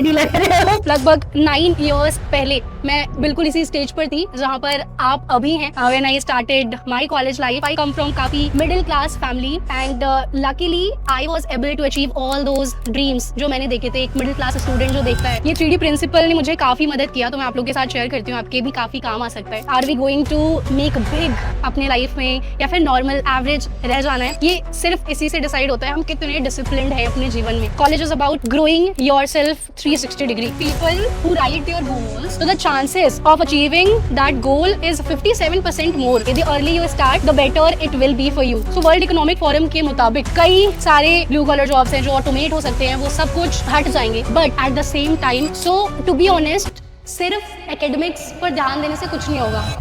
नहीं लग रहे हो। लगभग 9 years पहले मैं बिल्कुल इसी स्टेज पर थी जहाँ पर आप अभी हैं। When I started my college life, I come from काफी middle class family and luckily I was able to achieve all those dreams जो मैंने देखे थे। एक मिडिल क्लास स्टूडेंट जो देखता है, ये 3D प्रिंसिपल ने मुझे काफी मदद किया, तो मैं आप लोगों के साथ शेयर करती हूँ, आपके भी काफी काम आ सकता है। Are we going to make big अपने लाइफ में या फिर नॉर्मल एवरेज रह जाना है, ये सिर्फ इसी से डिसाइड होता है हम कितने डिसिप्लिन्ड है अपने जीवन में। College is about growing yourself 360 degree. People who write their goals, so the chances of achieving that goal is 57% more. The early you start, the better it will be for you. So World Economic Forum के मुताबिक कई सारे blue collar jobs हैं जो automate हो सकते हैं, वो सब कुछ हट जाएंगे, but at the same time, so to be honest, सिर्फ एकेडमिक्स पर ध्यान देने से कुछ नहीं होगा।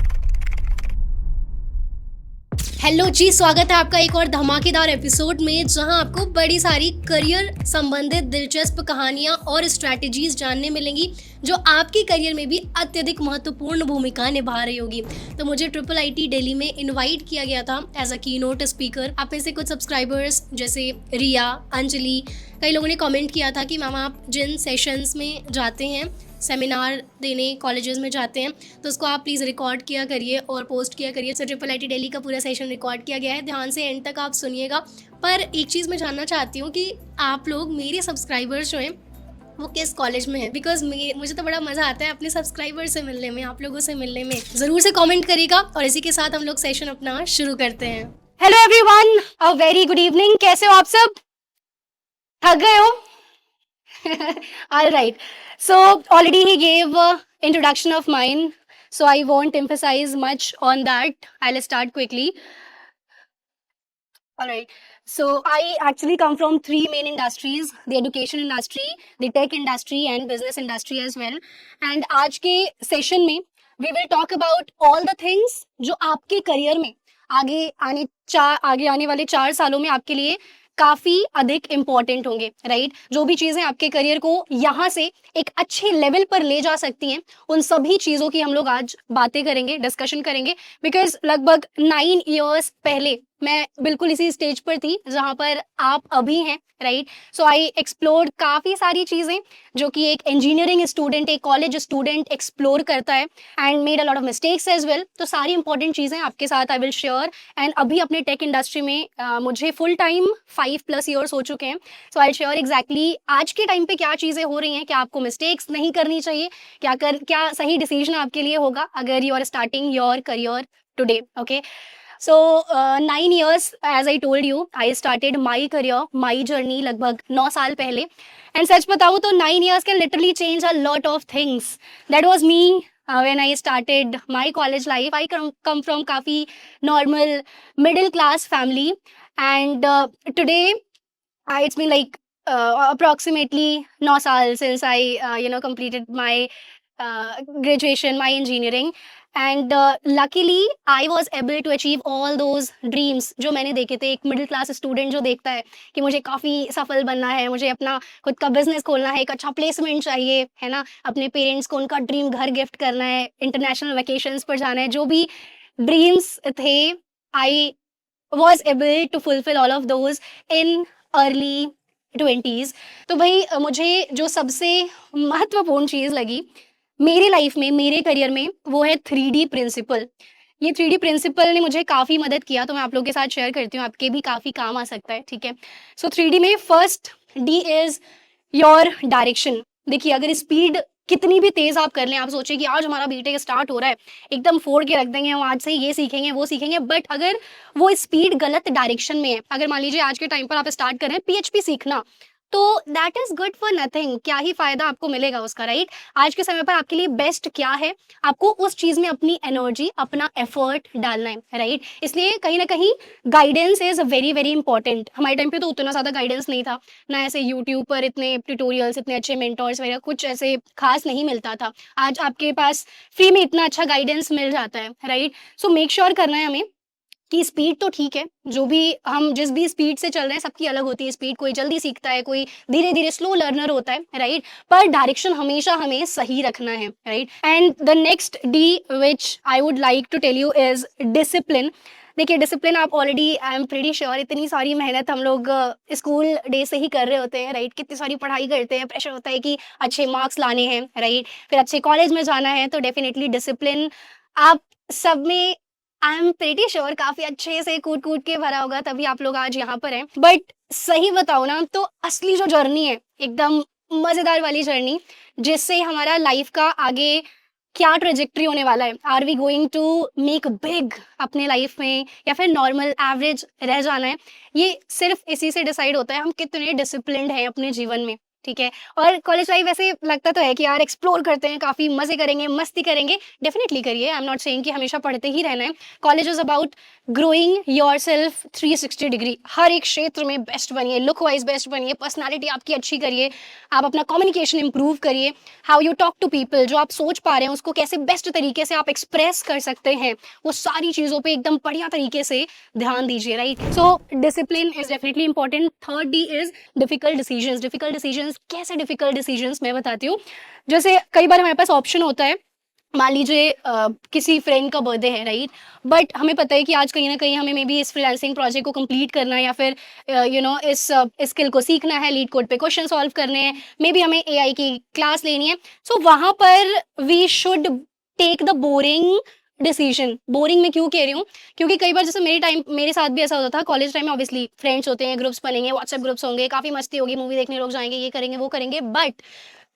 हेलो जी, स्वागत है आपका एक और धमाकेदार एपिसोड में, जहां आपको बड़ी सारी करियर संबंधित दिलचस्प कहानियां और स्ट्रैटेजीज जानने मिलेंगी जो आपके करियर में भी अत्यधिक महत्वपूर्ण भूमिका निभा रही होगी। तो मुझे IIIT दिल्ली में इनवाइट किया गया था एज अ कीनोट स्पीकर। आप में से कुछ सब्सक्राइबर्स जैसे रिया, अंजलि, कई लोगों ने कमेंट किया था कि मैम आप जिन सेशंस में जाते हैं, सेमिनार देने कॉलेजेस में जाते हैं, तो उसको आप प्लीज़ रिकॉर्ड किया करिए और पोस्ट किया करिए। तो IIIT दिल्ली का पूरा सेशन रिकॉर्ड किया गया है, ध्यान से एंड तक आप सुनिएगा। पर एक चीज़ मैं जानना चाहती हूँ कि आप लोग, मेरे सब्सक्राइबर्स जो हैं, वो किस कॉलेज में है, बिकॉज मुझे तो बड़ा मज़ा आता है अपने सब्सक्राइबर से मिलने में, आप लोगों से मिलने में। ज़रूर से कमेंट करिएगा और इसी के साथ हम लोग सेशन अपना शुरू करते हैं। Hello everyone, a very good evening. कैसे हो आप सब? थक गए हो? All right. So already he gave introduction of mine, so I won't emphasize much on that. I'll start quickly. All right. So I actually come from three main industries: the education industry, the tech industry, and business industry as well. And आज के session में we will talk about all the things जो आपके career में आगे आने वाले 4 सालों में आपके लिए काफी अधिक इम्पोर्टेंट होंगे, राइट? जो भी चीजें आपके करियर को यहाँ से एक अच्छे लेवल पर ले जा सकती हैं, उन सभी चीजों की हम लोग आज बातें करेंगे, डिस्कशन करेंगे। बिकॉज लगभग 9 years पहले मैं बिल्कुल इसी स्टेज पर थी जहाँ पर आप अभी हैं, राइट? सो आई एक्सप्लोर्ड काफ़ी सारी चीज़ें जो कि एक इंजीनियरिंग स्टूडेंट, एक कॉलेज स्टूडेंट एक्सप्लोर करता है, and made a lot of mistakes as well. तो सारी इंपॉर्टेंट चीज़ें आपके साथ आई विल शेयर। एंड अभी अपने टेक इंडस्ट्री में मुझे फुल टाइम 5+ years हो चुके हैं। सो आई शेयर एग्जैक्टली आज के टाइम पे क्या चीज़ें हो रही हैं, क्या आपको मिस्टेक्स नहीं करनी चाहिए, क्या सही डिसीजन आपके लिए होगा अगर you are starting your career today. Okay, so 9 years, as I told you, I started my career, my journey लगभग 9 साल पहले। and सच बताऊँ तो 9 years can literally change a lot of things. That was me when I started my college life. I come from काफ़ी normal middle class family, and today it's been like approximately 9 साल since I completed my graduation, my engineering. And luckily I was able to achieve all those dreams जो मैंने देखे थे। एक middle class student जो देखता है कि मुझे काफ़ी सफल बनना है, मुझे अपना खुद का बिजनेस खोलना है, एक अच्छा प्लेसमेंट चाहिए, है ना, अपने पेरेंट्स को उनका ड्रीम घर गिफ्ट करना है, इंटरनेशनल वेकेशंस पर जाना है, जो भी ड्रीम्स थे, I was able to fulfil all of those in early 20s। तो भाई मुझे जो सबसे महत्वपूर्ण चीज़ लगी मेरी लाइफ में, मेरे करियर में, वो है 3D प्रिंसिपल। ये 3D प्रिंसिपल ने मुझे काफ़ी मदद किया, तो मैं आप लोगों के साथ शेयर करती हूँ, आपके भी काफ़ी काम आ सकता है, ठीक है? सो 3D में first D is your direction. देखिए, अगर स्पीड कितनी भी तेज़ आप कर लें, आप सोचें कि आज हमारा बीटेक स्टार्ट हो रहा है, एकदम फोड़ के रख देंगे, हम आज से ये सीखेंगे, वो सीखेंगे, बट अगर वो स्पीड गलत डायरेक्शन में है, अगर मान लीजिए आज के टाइम पर आप स्टार्ट कर रहे हैं PHP सीखना, तो that is good for nothing. क्या ही फायदा आपको मिलेगा उसका, राइट? आज के समय पर आपके लिए बेस्ट क्या है, आपको उस चीज में अपनी एनर्जी, अपना एफर्ट डालना है, राइट? इसलिए कहीं ना कहीं guidance is very very important. हमारे टाइम पे तो उतना ज़्यादा गाइडेंस नहीं था ना, ऐसे यूट्यूब पर इतने ट्यूटोरियल्स, इतने अच्छे मेंटर्स वगैरह कुछ ऐसे खास नहीं मिलता था। आज आपके पास फ्री में इतना अच्छा गाइडेंस मिल जाता है, राइट? सो मेक श्योर करना है हमें कि स्पीड तो ठीक है, जो भी हम जिस भी स्पीड से चल रहे हैं सबकी अलग होती है स्पीड, कोई जल्दी सीखता है, कोई धीरे धीरे स्लो लर्नर होता है, राइट? पर डायरेक्शन हमेशा हमें सही रखना है, right? And the next D which I would like to tell you is discipline. देखिए डिसिप्लिन आप already, I am pretty sure, इतनी सारी मेहनत हम लोग स्कूल डे से ही कर रहे होते हैं, राइट? कितनी सारी पढ़ाई करते हैं, प्रेशर होता है कि अच्छे मार्क्स लाने हैं, राइट? फिर अच्छे कॉलेज में जाना है, तो डेफिनेटली डिसिप्लिन आप सब में, आई एम प्रीटी श्योर, काफी अच्छे से कूट कूट के भरा होगा, तभी आप लोग आज यहाँ पर हैं। बट सही बताओ ना, तो असली जो जर्नी है, एकदम मजेदार वाली जर्नी, जिससे हमारा लाइफ का आगे क्या ट्रेजेक्ट्री होने वाला है, are we going to make big अपने लाइफ में, या फिर नॉर्मल एवरेज रह जाना है, ये सिर्फ इसी से डिसाइड होता है हम कितने डिसिप्लिन्ड हैं अपने जीवन में, ठीक है? और कॉलेज लाइफ ऐसे लगता तो है कि यार एक्सप्लोर करते हैं, काफी मजे करेंगे, मस्ती करेंगे, डेफिनेटली करिए, आई एम नॉट सेइंग कि हमेशा पढ़ते ही रहना है। College is about growing yourself 360 degree, हर एक क्षेत्र में बेस्ट बनिए, लुक वाइज बेस्ट बनिए, पर्सनैलिटी आपकी अच्छी करिए, आप अपना कम्युनिकेशन इंप्रूव करिए, how you talk to people, जो आप सोच पा रहे हैं उसको कैसे बेस्ट तरीके से आप एक्सप्रेस कर सकते हैं, वो सारी चीज़ों पे एकदम बढ़िया तरीके से ध्यान दीजिए, right? So discipline is definitely important. Third D is difficult decisions. Difficult decisions, कैसे डिफिकल्ट डिसीजंस मैं बताती हूँ। जैसे कई बार हमारे पास ऑप्शन होता है, मान लीजिए किसी फ्रेंड का बर्थडे है, राइट? बट हमें पता है कि आज कहीं ना कहीं हमें मे बी इस फ्रीलांसिंग प्रोजेक्ट को कंप्लीट करना है, या फिर इस स्किल को सीखना है, लीड कोड पे क्वेश्चन सॉल्व करने हैं, मे बी हमें एआई की क्लास लेनी है। सो वहाँ पर we should take the boring decision. Boring में क्यों कह रही हूँ? क्योंकि कई बार जैसे मेरे साथ भी ऐसा होता था कॉलेज टाइम में। ऑब्वियसली फ्रेंड्स होते हैं, ग्रुप्स बनेंगे, व्हाट्सएप ग्रुप्स होंगे, काफ़ी मस्ती होगी, मूवी देखने लोग जाएंगे, ये करेंगे वो करेंगे, but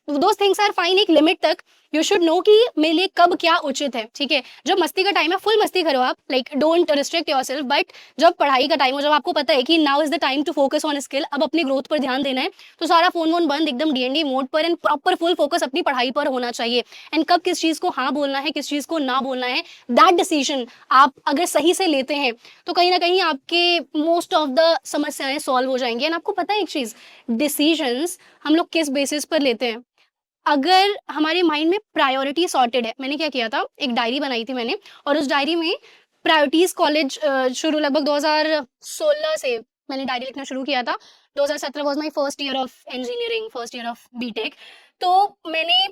those things are fine एक लिमिट तक। यू शुड नो कि मेरे लिए कब क्या उचित है, ठीक है? जब मस्ती का टाइम है फुल मस्ती करो आप, like don't restrict yourself. But जब पढ़ाई का टाइम हो, जब आपको पता है कि now is the time to focus on skill, अब अपनी ग्रोथ पर ध्यान देना है, तो सारा फोन वोन बंद, एकदम डीएनडी मोड पर, एंड प्रॉपर फुल फोकस अपनी पढ़ाई पर होना चाहिए। एंड कब किस चीज़ को हाँ बोलना है, किस चीज़ को ना बोलना है, दैट डिसीजन आप अगर सही से लेते हैं तो कहीं ना कहीं आपके मोस्ट ऑफ द समस्याएं सॉल्व हो जाएंगी। एंड आपको पता है एक चीज़, डिसीजंस हम लोग किस बेसिस पर लेते हैं? अगर हमारे माइंड में प्रायोरिटी सॉर्टेड है। मैंने क्या किया था, एक डायरी बनाई थी मैंने, और उस डायरी में प्रायोरिटीज, कॉलेज शुरू लगभग 2016 से मैंने डायरी लिखना शुरू किया था। 2017 was my first year of engineering, first year of BTech. तो मैंने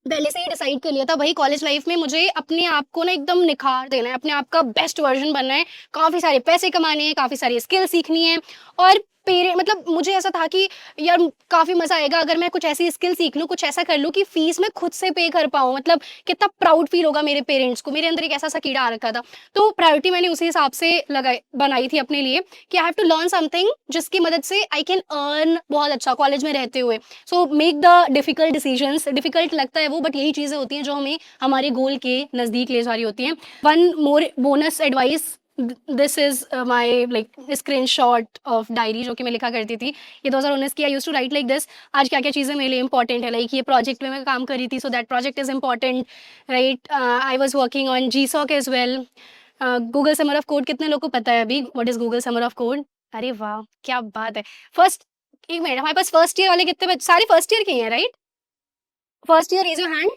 पहले से ही डिसाइड कर लिया था भाई कॉलेज लाइफ में मुझे अपने आप को ना एकदम निखार देना है, अपने आप का बेस्ट वर्जन बनना है, काफ़ी सारे पैसे कमाने हैं, काफ़ी सारी स्किल सीखनी है। और मतलब मुझे ऐसा था कि यार काफ़ी मज़ा आएगा अगर मैं कुछ ऐसी स्किल सीख लूँ, कुछ ऐसा कर लूँ कि फीस मैं खुद से पे कर पाऊँ। मतलब कितना प्राउड फील होगा मेरे पेरेंट्स को। मेरे अंदर एक ऐसा सा कीड़ा आ रखा था। तो प्रायोरिटी मैंने उसी हिसाब से बनाई थी अपने लिए कि I have to learn something जिसकी मदद से आई कैन अर्न बहुत अच्छा कॉलेज में रहते हुए। So make the difficult decisions. Difficult लगता है वो, बट यही चीज़ें होती हैं जो हमें हमारे गोल के नज़दीक ले जा रही होती हैं। One more bonus advice, this is my like screen shot of diary जो कि मैं लिखा करती थी। ये 2019 की। I use to write like this, आज क्या क्या चीज़ें मेरे लिए इंपॉर्टेंट है, लाइक ये प्रोजेक्ट में मैं काम कर रही थी, so that project is important, right? I was working on GSOC as well. Google summer of code, कितने लोग को पता है अभी what is Google summer of code? अरे वाह क्या बात है। फर्स्ट, एक मिनट, हमारे पास फर्स्ट ईयर वाले कितने सारे फर्स्ट ईयर के हैं, right? First year, raise your hand.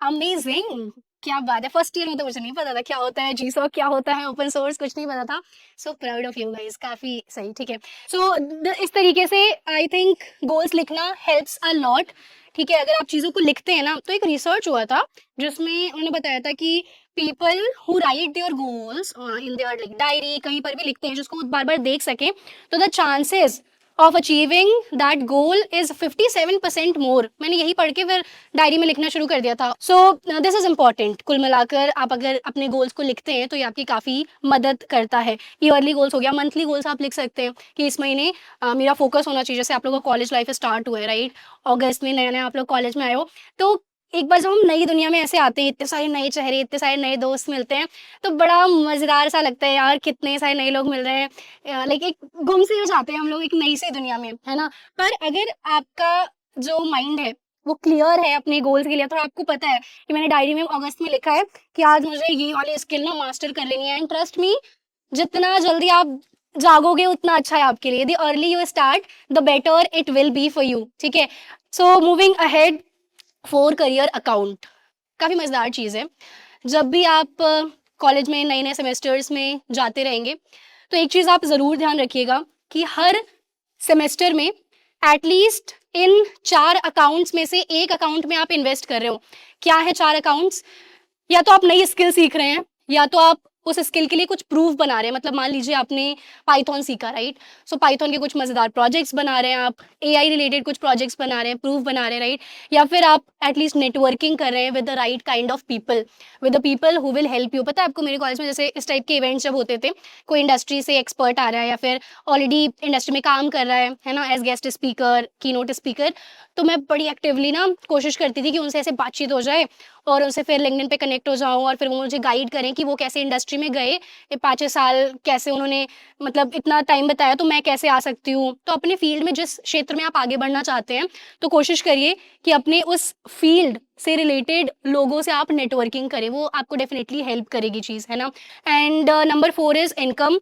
Amazing, क्या बात है। फर्स्ट ईयर में तो मुझे नहीं पता था क्या होता है GSOC, क्या होता है ओपन सोर्स, कुछ नहीं पता था। So proud of you guys, काफी सही, ठीक है। सो इस तरीके से आई थिंक गोल्स लिखना हेल्प्स अ लॉट, ठीक है? अगर आप चीज़ों को लिखते हैं ना, तो एक रिसर्च हुआ था जिसमें उन्होंने बताया था कि people who right their goals in their like diary, कहीं पर भी लिखते हैं जिसको बार बार देख सकें, तो the chances of achieving that goal is 57% मोर। मैंने यही पढ़ के फिर डायरी में लिखना शुरू कर दिया था। So this is important. कुल मिलाकर आप अगर अपने गोल्स को लिखते हैं तो ये आपकी काफ़ी मदद करता है। ईयरली गोल्स हो गया, मंथली गोल्स आप लिख सकते हैं कि इस महीने मेरा फोकस होना चाहिए। जैसे आप लोगों का कॉलेज लाइफ स्टार्ट हुआ है, राइट? अगस्त में नया नया आप लोग कॉलेज में आए हो, तो एक बार जब हम नई दुनिया में ऐसे आते हैं, इतने सारे नए चेहरे, इतने सारे नए दोस्त मिलते हैं, तो बड़ा मज़ेदार सा लगता है यार, कितने सारे नए लोग मिल रहे हैं, लाइक एक गुम से हो जाते हैं हम लोग एक नई सी दुनिया में, है ना? पर अगर आपका जो माइंड है वो क्लियर है अपने गोल्स के लिए, तो आपको पता है कि मैंने डायरी में अगस्त में लिखा है कि आज मुझे ये वाली स्किल ना मास्टर कर लेनी है। एंड ट्रस्ट मी, जितना जल्दी आप जागोगे उतना अच्छा है आपके लिए। The early you start the better it will be for you, ठीक है? So moving ahead, for career account, काफ़ी मज़ेदार चीज़ है। जब भी आप कॉलेज में नए नए सेमेस्टर्स में जाते रहेंगे, तो एक चीज़ आप ज़रूर ध्यान रखिएगा कि हर सेमेस्टर में एटलीस्ट इन 4 अकाउंट्स में से एक अकाउंट में आप इन्वेस्ट कर रहे हो। क्या है 4 अकाउंट्स? या तो आप नई स्किल सीख रहे हैं, या तो आप उस स्किल के लिए कुछ प्रूफ बना रहे हैं। मतलब मान लीजिए आपने पाइथन सीखा, राइट? सो पाइथन के कुछ मज़ेदार प्रोजेक्ट्स बना रहे हैं आप, एआई रिलेटेड कुछ प्रोजेक्ट्स बना रहे हैं, प्रूफ बना रहे हैं, राइट? या फिर आप एटलीस्ट नेटवर्किंग कर रहे हैं with the right kind of people, with the people who will help you. पता है आपको, मेरे कॉलेज में जैसे इस टाइप के इवेंट्स जब होते थे, कोई इंडस्ट्री से एक्सपर्ट आ रहा है या फिर ऑलरेडी इंडस्ट्री में काम कर रहा है ना, एज गेस्ट स्पीकर, की नोट स्पीकर, तो मैं बड़ी एक्टिवली ना कोशिश करती थी कि उनसे ऐसे बातचीत हो जाए और उनसे फिर लिंक्डइन पे कनेक्ट हो जाऊँ और फिर वो मुझे गाइड करें कि वो कैसे इंडस्ट्री में गए, ये 5-6 साल कैसे उन्होंने मतलब इतना टाइम बताया, तो मैं कैसे आ सकती हूँ। तो अपने फील्ड में जिस क्षेत्र में आप आगे बढ़ना चाहते हैं, तो कोशिश करिए कि अपने उस फील्ड से रिलेटेड लोगों से आप नेटवर्किंग करें, वो आपको डेफिनेटली हेल्प करेगी चीज़, है ना? And number 4 is income.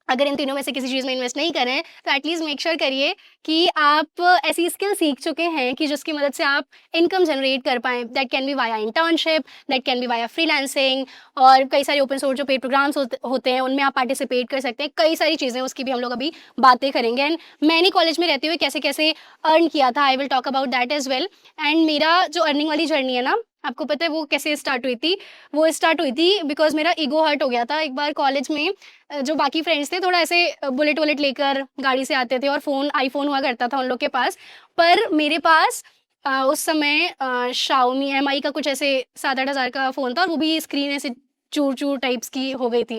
अगर इन तीनों में से किसी चीज़ में इन्वेस्ट नहीं कर रहे हैं, तो एटलीस्ट मेक श्योर करिए कि आप ऐसी स्किल सीख चुके हैं कि जिसकी मदद से आप इनकम जनरेट कर पाएँ। That can be via internship, that can be via freelancing, और कई सारे ओपन सोर्स जो पेड प्रोग्राम्स होते हैं, उनमें आप पार्टिसिपेट कर सकते हैं। कई सारी चीज़ें, उसकी भी हम लोग अभी बातें करेंगे। एंड मैंने कॉलेज में रहते हुए कैसे-कैसे अर्न किया था, I will talk about that as well. And मेरा जो अर्निंग वाली जर्नी है ना, आपको पता है वो कैसे स्टार्ट हुई थी? वो स्टार्ट हुई थी बिकॉज़ मेरा ईगो हर्ट हो गया था एक बार कॉलेज में। जो बाकी फ्रेंड्स थे थोड़ा ऐसे बुलेट-वुलेट लेकर गाड़ी से आते थे और फ़ोन, आईफ़ोन हुआ करता था उन लोग के पास। पर मेरे पास उस समय शाओमी एमआई का कुछ ऐसे 7-8 हज़ार का फ़ोन था, और वो भी स्क्रीन ऐसे चूर-चूर टाइप्स की हो गई थी।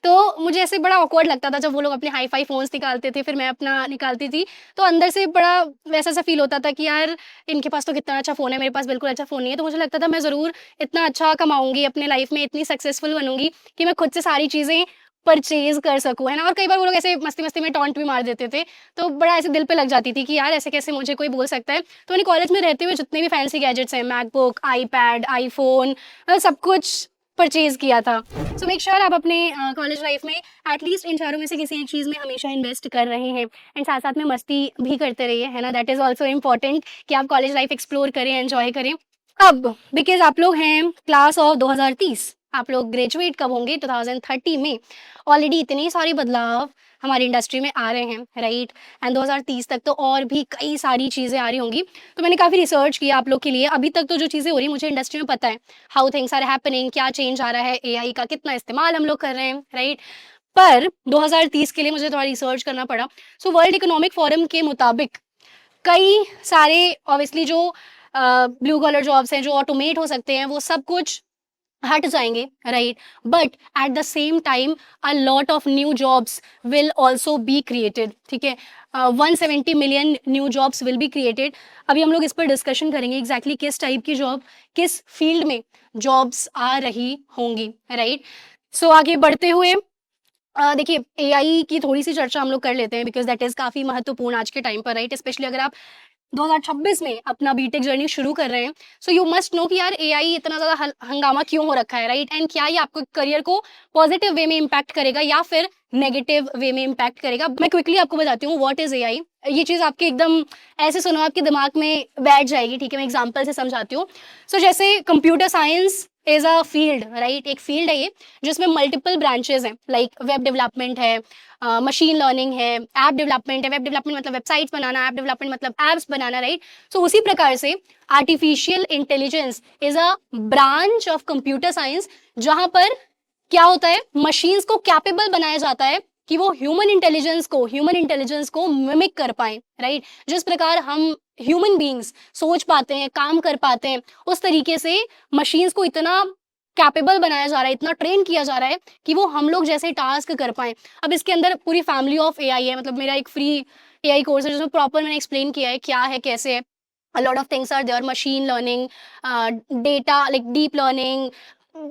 तो मुझे ऐसे बड़ा ऑकवर्ड लगता था जब वो लोग अपने हाई-फाई फ़ोन्स निकालते थे, फिर मैं अपना निकालती थी। तो अंदर से बड़ा वैसा-सा फ़ील होता था कि यार, इनके पास तो कितना अच्छा फ़ोन है, मेरे पास बिल्कुल अच्छा फ़ोन नहीं है। तो मुझे लगता था मैं ज़रूर इतना अच्छा कमाऊँगी अपने लाइफ़ में, इतनी सक्सेसफुल बनूँगी कि मैं खुद से सारी चीज़ें परचेज़ कर सकूँ, है ना? और कई बार वो लोग ऐसे मस्ती-मस्ती में टॉन्ट भी मार देते थे, तो बड़ा ऐसे दिल पे लग जाती थी कि यार, ऐसे कैसे मुझे कोई बोल सकता है? तो मैंने कॉलेज में रहते हुए जितने भी फैंसी गैजेट्स हैं, मैकबुक, आईपैड, आईफ़ोन, सब कुछ परचेज़ किया था। सो मेक श्योर आप अपने कॉलेज लाइफ़ में एटलीस्ट इन चारों में से किसी एक चीज़ में हमेशा इन्वेस्ट कर रहे हैं, एंड साथ-साथ में मस्ती भी करते रहिए, है ना? दैट इज़ ऑल्सो इम्पोर्टेंट कि आप कॉलेज लाइफ़ एक्सप्लोर करें, एन्जॉय करें। अब बिकॉज़ आप लोग हैं क्लास ऑफ 2030, आप लोग ग्रेजुएट कब होंगे? 2030 में। ऑलरेडी इतने सारे बदलाव हमारी इंडस्ट्री में आ रहे हैं, राइट? एंड 2030 तक तो और भी कई सारी चीज़ें आ रही होंगी। तो मैंने काफ़ी रिसर्च किया आप लोग के लिए। अभी तक तो जो चीज़ें हो रही हैं, मुझे इंडस्ट्री में पता है, हाउ थिंग्स आर हैपनिंग, क्या चेंज आ रहा है, एआई का कितना इस्तेमाल हम लोग कर रहे हैं, राइट? पर 2030 के लिए मुझे थोड़ा रिसर्च करना पड़ा। सो वर्ल्ड इकोनॉमिक फोरम के मुताबिक कई सारे ऑब्वियसली जो ब्लू कॉलर जॉब्स हैं, जो ऑटोमेट हो सकते हैं, वो सब कुछ हट जाएँगे, right? But at the same time a lot of new jobs will also be created, ठीक है? 170 million new jobs will be created. अभी हम लोग इस पर डिस्कशन करेंगे एग्ज़ैक्टली किस टाइप की जॉब, किस फील्ड में जॉब्स आ रही होंगी, राइट? सो आगे बढ़ते हुए देखिए, एआई की थोड़ी-सी चर्चा हम लोग कर लेते हैं बिकॉज़ दैट इज़ काफ़ी महत्वपूर्ण आज के टाइम पर, राइट? स्पेशली अगर आप 2026 में अपना बीटेक जर्नी शुरू कर रहे हैं, सो यू मस्ट नो कि यार, एआई इतना ज़्यादा हंगामा क्यों हो रखा है, राइट? एंड क्या ये आपको करियर को पॉजिटिव वे में इम्पैक्ट करेगा या फिर नेगेटिव वे में इम्पैक्ट करेगा? मैं क्विकली आपको बताती हूँ व्हाट इज़ एआई। ये चीज़ आपके एकदम ऐसे सुनो, आपके दिमाग में बैठ जाएगी, ठीक है? मैं एग्जांपल से समझाती हूँ। सो जैसे computer science is a field, right? एक फील्ड है ये, जिसमें मल्टीपल ब्रांचेज़ हैं, लाइक वेब डेवलपमेंट है, मशीन लर्निंग है, ऐप डेवलपमेंट है। वेब डेवलपमेंट मतलब वेबसाइट्स बनाना, ऐप डेवलपमेंट मतलब ऐप्स बनाना, राइट? सो उसी प्रकार से artificial intelligence is a branch of computer science, जहाँ पर क्या होता है, मशीन्स को कैपेबल बनाया जाता है कि वो ह्यूमन इंटेलिजेंस को मिमिक कर पाएँ, राइट? जिस प्रकार हम ह्यूमन बीइंग्स सोच पाते हैं, काम कर पाते हैं, उस तरीके से मशीन्स को इतना कैपेबल बनाया जा रहा है, इतना ट्रेन किया जा रहा है कि वो हम लोग जैसे टास्क कर पाएँ। अब इसके अंदर पूरी फैमिली ऑफ एआई है, मतलब मेरा एक फ्री एआई कोर्स है जिसमें प्रॉपर मैंने एक्सप्लेन किया है क्या है, कैसे है। A lot of things are there, machine learning, data like deep learning,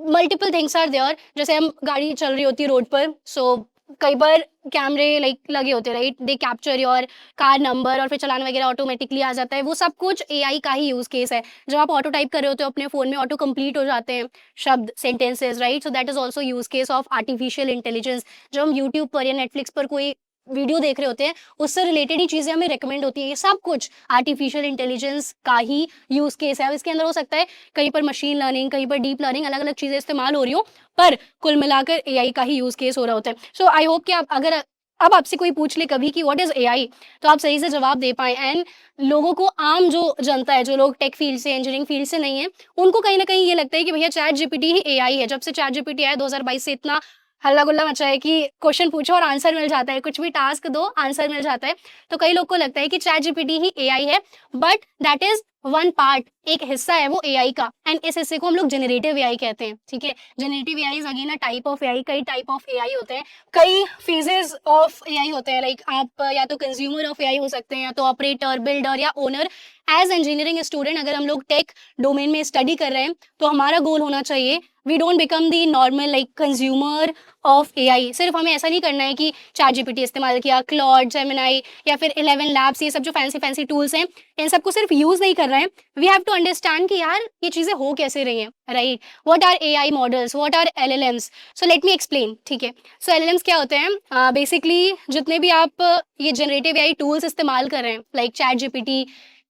multiple things are there. जैसे हम गाड़ी चल रही होती है रोड पर, सो कई बार कैमरे लाइक लगे होते हैं, right? They capture your car number और फिर चालान वगैरह ऑटोमेटिकली आ जाता है। वो सब कुछ एआई का ही यूज केस है। जब आप ऑटो टाइप कर रहे होते हो अपने फोन में, ऑटो कंप्लीट हो जाते हैं शब्द, sentences, right? So that is also use case of artificial intelligence. जब हम यूट्यूब पर या नेटफ्लिक्स पर कोई वीडियो देख रहे होते हैं, उससे रिलेटेड ही चीज़ें हमें रिकमेंड होती हैं। ये सब कुछ आर्टिफिशियल इंटेलिजेंस का ही यूज़ केस है। अब इसके अंदर हो सकता है कहीं पर मशीन लर्निंग, कहीं पर डीप लर्निंग, अलग-अलग चीज़ें इस्तेमाल हो रही हो, पर कुल मिलाकर एआई का ही यूज़ केस हो रहा होता है। सो आई होप कि आप अगर अब आपसे कोई पूछ ले कभी कि व्हाट इज़ एआई, तो आप सही से जवाब दे पाएँ। एंड लोगों को, आम जो जनता है, जो लोग टेक फील्ड से, इंजीनियरिंग फील्ड से नहीं है, उनको कहीं न कहीं ये लगता है कि भैया चैट जीपीटी ही एआई है। जब से चैट जीपीटी आया 2022 से इतना हल्ला गुल्ला मचा है कि क्वेश्चन पूछो और आंसर मिल जाता है, कुछ भी टास्क दो आंसर मिल जाता है। तो कई लोग को लगता है कि चैट जीपीटी ही एआई है, but that is one part, एक हिस्सा है वो एआई का, एंड इस हिस्से को हम लोग जनरेटिव एआई कहते हैं। ठीक है, generative AI is again a type of AI. कई टाइप ऑफ एआई होते हैं, कई फेजेस ऑफ एआई होते हैं। लाइक आप या तो कंज्यूमर ऑफ एआई हो सकते हैं, या तो ऑपरेटर, बिल्डर या ओनर। एज इंजीनियरिंग स्टूडेंट अगर हम लोग टेक डोमेन में स्टडी कर रहे हैं तो हमारा गोल होना चाहिए we don't become the normal like consumer of AI. सिर्फ हमें ऐसा नहीं करना है कि चैट जीपीटी इस्तेमाल किया, क्लॉड, जेमिनाई या फिर 11 लैब्स, ये सब जो फैंसी फैंसी टूल्स हैं, इन सबको सिर्फ यूज नहीं कर रहे हैं। वी हैव टू अंडरस्टैंड कि यार ये चीजें हो कैसे रही हैं, right? What are AI models, what are LLMs? So let me explain. ठीक है, सो एलएलएम्स क्या होते हैं? बेसिकली जितने भी आप ये जनरेटिव एआई टूल्स इस्तेमाल कर रहे हैं, लाइक चैट जीपीटी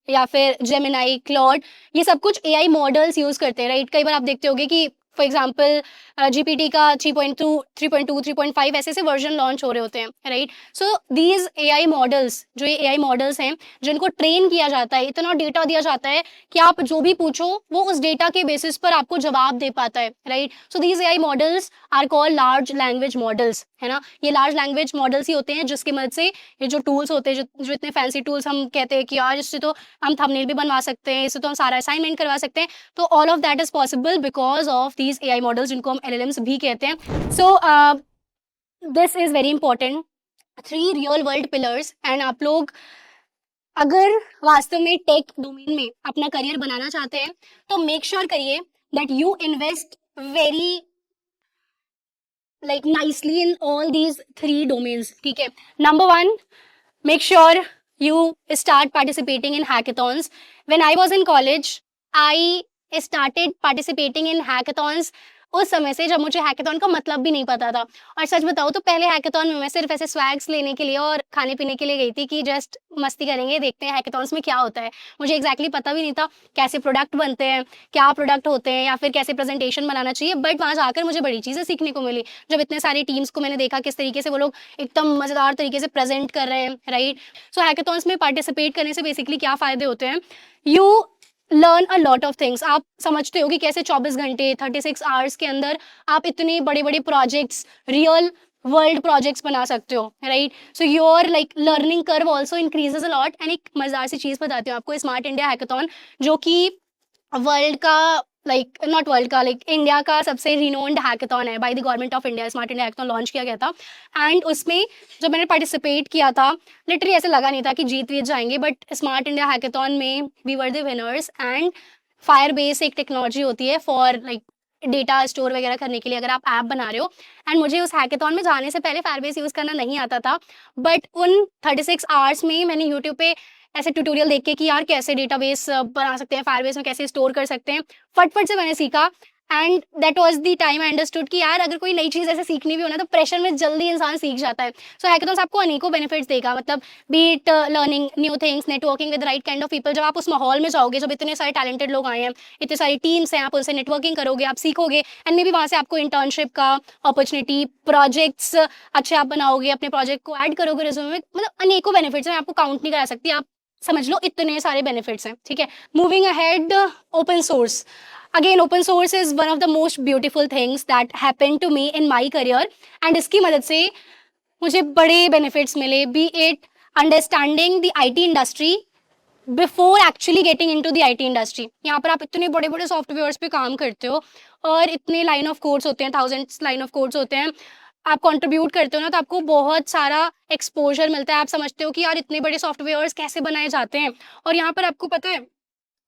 या फिर जेमिनाई, क्लॉड, ये सब कुछ एआई मॉडल्स यूज करते हैं, राइट? कई बार आप देखते होंगे कि फॉर एग्जाम्पल जीपीटी का 3.2, 3.2, 3.5 ऐसे ऐसे वर्जन लॉन्च हो रहे होते हैं, right? So these AI models, जो ये एआई मॉडल्स हैं जिनको ट्रेन किया जाता है, इतना डेटा दिया जाता है कि आप जो भी पूछो वो उस डेटा के बेसिस पर आपको जवाब दे पाता है, right? So these AI models are called large language models, है ना? ये लार्ज लैंग्वेज मॉडल्स ही होते हैं जिसकी मदद से ये जो टूल्स होते हैं, जो इतने फैंसी टूल्स हम कहते हैं कि यार इससे तो हम थंबनेल भी बनवा सकते हैं, इससे तो हम सारा असाइनमेंट करवा सकते हैं, तो all of that is possible because of these AI models जिनको हम एलएलएम्स भी कहते हैं। So this is very important, 3 real world pillars. And आप लोग अगर वास्तव में टेक डोमेन में अपना करियर बनाना चाहते हैं तो मेक श्योर करिए that you invest very like nicely in all these 3 domains. ठीक है, number 1, make sure you start participating in hackathons. When I was in college, I started participating in hackathons उस समय से जब मुझे हैकेथॉन का मतलब भी नहीं पता था। और सच बताऊँ तो पहले हैकेथॉन में मैं सिर्फ ऐसे स्वैग्स लेने के लिए और खाने पीने के लिए गई थी कि जस्ट मस्ती करेंगे, देखते हैं हैकेथॉन्स में क्या होता है। मुझे एग्जैक्टली पता भी नहीं था कैसे प्रोडक्ट बनते हैं, क्या प्रोडक्ट होते हैं, या फिर कैसे प्रेजेंटेशन बनाना चाहिए। बट वहाँ जाकर मुझे बड़ी चीज़ें सीखने को मिली। जब इतने सारी टीम्स को मैंने देखा किस तरीके से वो लोग एकदम मज़ेदार तरीके से प्रेजेंट कर रहे हैं, राइट? सो हैकेथॉन्स में पार्टिसिपेट करने से बेसिकली क्या फ़ायदे होते हैं? You learn a lot of things. आप समझते हो कि कैसे 24 घंटे 36 आवर्स के अंदर आप इतने बड़े बड़े प्रोजेक्ट्स, रियल वर्ल्ड प्रोजेक्ट्स बना सकते हो, right? So your like learning curve also increases a lot. And एक मजेदार सी चीज़ बताती हूँ आपको, स्मार्ट इंडिया हैकेथॉन, जो कि वर्ल्ड का लाइक नॉट वर्ल्ड का लाइक इंडिया का सबसे रिनोन्ड हैकेथॉन है by the government of India. Smart India hackathon launch किया गया था, एंड उसमें जब मैंने पार्टिसिपेट किया था लिटरली ऐसे लगा नहीं था कि जीत जाएंगे, बट स्मार्ट इंडिया हैकेथॉन में we were the winners. And Firebase एक टेक्नोलॉजी होती है फॉर लाइक डेटा स्टोर वगैरह करने के लिए, अगर आप ऐप बना रहे हो। एंड मुझे उस हैकेथॉन में जाने से पहले फायरबेस यूज़ करना नहीं आता था, बट उन 36 आवर्स में मैंने यूट्यूब पे ऐसे ट्यूटोरियल देख के कि यार कैसे डेटाबेस बना सकते हैं, फायरबेस में कैसे स्टोर कर सकते हैं, फटफट से मैंने सीखा। And that was the time I understood कि यार अगर कोई नई चीज़ ऐसे सीखनी भी हो ना तो प्रेशर में जल्दी इंसान सीख जाता है। सो हैकेथॉन्स आपको अनेकों बेनिफिट्स देगा, मतलब be it learning new things, networking with right kind of people. जब आप उस माहौल में जाओगे, जब इतने सारे टैलेंटेड लोग आए हैं, इतनी सारी टीम्स हैं, आप उनसे नेटवर्किंग करोगे, आप सीखोगे, एंड मे बी वहाँ से आपको इंटर्नशिप का अपॉर्चुनिटी, प्रोजेक्ट्स अच्छे आप बनाओगे, अपने प्रोजेक्ट को ऐड करोगे रिज्यूमे में, मतलब अनेकों बेनिफिट्स हैं, मैं आपको काउंट नहीं करा सकती, आप समझ लो इतने सारे बेनिफिट्स हैं। ठीक है, moving ahead, open source. Again open source is one of the most beautiful things that happen to me in my career. And इसकी मदद से मुझे बड़े बेनिफिट्स मिले, be it understanding the IT industry before actually getting into the IT industry. यहाँ पर आप इतने बड़े बड़े सॉफ्टवेयर्स पे काम करते हो और इतने लाइन ऑफ कोड्स होते हैं, थाउजेंड्स लाइन ऑफ कोड्स होते हैं, आप कंट्रीब्यूट करते हो ना, तो आपको बहुत सारा एक्सपोजर मिलता है। आप समझते हो कि यार इतने बड़े सॉफ्टवेयर्स कैसे बनाए जाते हैं। और यहाँ पर आपको पता है